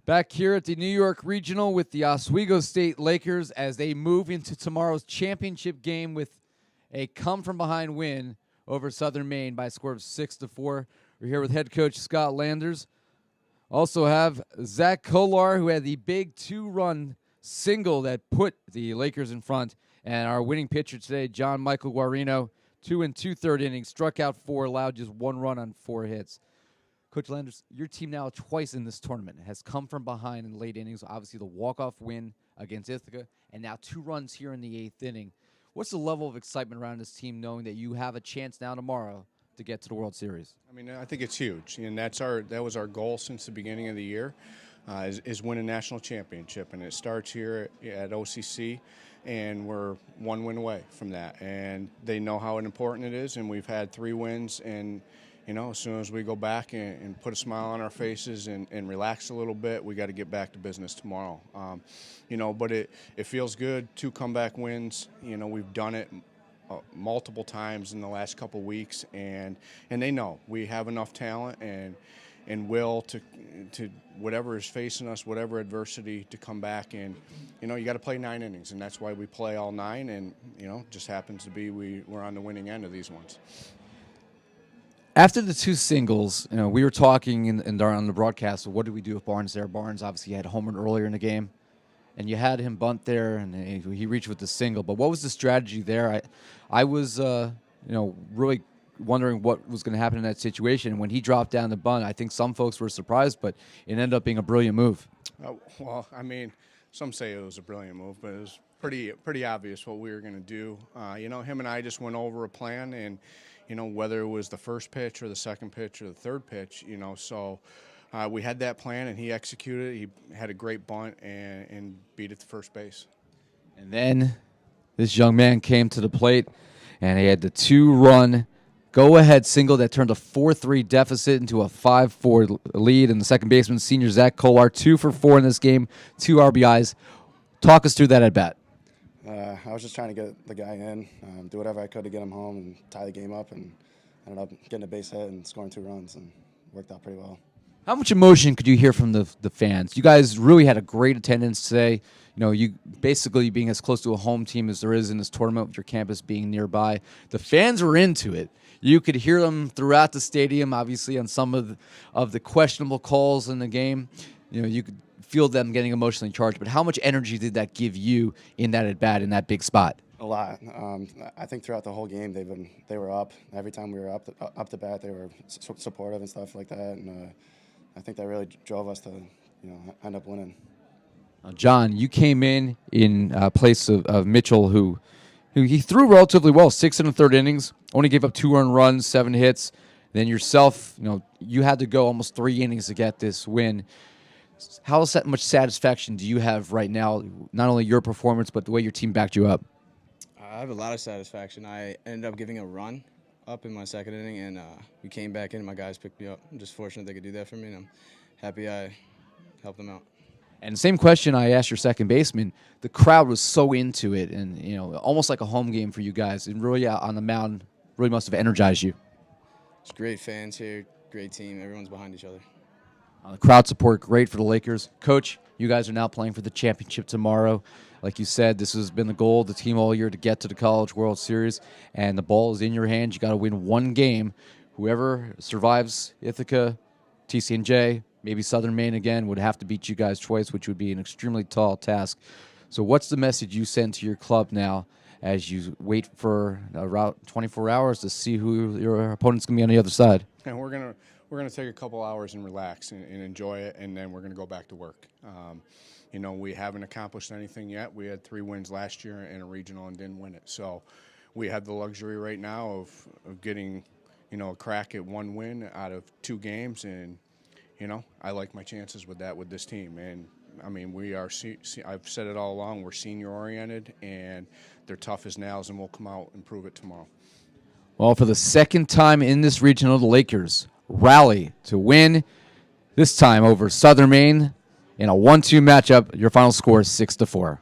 Back here at the New York Regional with the Oswego State Lakers as they move into tomorrow's championship game with a come-from-behind win over Southern Maine by a score of 6-4. We're here with head coach Scott Landers. Also have Zach Kolar, who had the big two-run single that put the Lakers in front, and our winning pitcher today, John Michael Guarino, 2 2/3 innings, struck out 4, allowed just 1 run on 4 hits. Coach Landers, your team now twice in this tournament has come from behind in late innings. Obviously, the walk-off win against Ithaca, and now 2 runs here in the 8th inning. What's the level of excitement around this team knowing that you have a chance now tomorrow to get to the World Series? I mean, I think it's huge, and that was our goal since the beginning of the year, is win a national championship, and it starts here at OCC, and we're 1 win away from that. And they know how important it is, and we've had 3 wins, and as soon as we go back and put a smile on our faces and relax a little bit, we got to get back to business tomorrow. But it feels good. 2 comeback wins. We've done it multiple times in the last couple weeks, and they know we have enough talent and will to whatever is facing us, whatever adversity, to come back. And you got to play 9 innings, and that's why we play all 9. And just happens to be we're on the winning end of these ones. After the 2 singles, we were talking on the broadcast, what did we do with Barnes there? Barnes obviously had homered earlier in the game, and you had him bunt there, and he reached with the single. But what was the strategy there? I was, really wondering what was going to happen in that situation. And when he dropped down the bunt, I think some folks were surprised, but it ended up being a brilliant move. Some say it was a brilliant move, but it was pretty obvious what we were going to do. Him and I just went over a plan, and whether it was the first pitch or the second pitch or the third pitch, so we had that plan, and he executed it. He had a great bunt and beat it to first base. And then this young man came to the plate, and he had the 2-run go-ahead single that turned a 4-3 deficit into a 5-4 lead. And the second baseman, senior Zach Kolar, 2 for 4 in this game, 2 RBIs. Talk us through that at bat. I was just trying to get the guy in, do whatever I could to get him home and tie the game up, and ended up getting a base hit and scoring 2 runs, and worked out pretty well. How much emotion could you hear from the fans? You guys really had a great attendance today. You basically being as close to a home team as there is in this tournament, with your campus being nearby. The fans were into it. You could hear them throughout the stadium, obviously on some of the questionable calls in the game. You could feel them getting emotionally charged. But how much energy did that give you in that at-bat, in that big spot? A lot. I think throughout the whole game they were up. Every time we were up to bat, they were supportive and stuff like that. And I think that really drove us to end up winning. John, you came in place of Mitchell, who he threw relatively well, 6 1/3 innings, only gave up 2 earned runs, 7 hits. Then yourself, you had to go almost 3 innings to get this win. How much satisfaction do you have right now, not only your performance, but the way your team backed you up? I have a lot of satisfaction. I ended up giving a run up in my second inning, and we came back in, and my guys picked me up. I'm just fortunate they could do that for me, and I'm happy I helped them out. And the same question I asked your second baseman, the crowd was so into it, and almost like a home game for you guys, and really out on the mound really must have energized you. It's great fans here, great team. Everyone's behind each other. The crowd support, great for the Lakers. Coach, you guys are now playing for the championship tomorrow. Like you said, this has been the goal of the team all year, to get to the College World Series, and the ball is in your hands. You got to win 1 game. Whoever survives Ithaca, TCNJ, maybe Southern Maine again, would have to beat you guys twice, which would be an extremely tall task. So what's the message you send to your club now as you wait for around 24 hours to see who your opponent's going to be on the other side? And we're gonna take a couple hours and relax and enjoy it, and then we're gonna go back to work. We haven't accomplished anything yet. We had 3 wins last year in a regional and didn't win it. So we have the luxury right now of getting a crack at 1 win out of 2 games, and I like my chances with this team. And I mean, we are. I've said it all along. We're senior oriented, and they're tough as nails, and we'll come out and prove it tomorrow. Well, for the second time in this regional, the Lakers rally to win, this time over Southern Maine in a 1-2 matchup. Your final score is 6-4.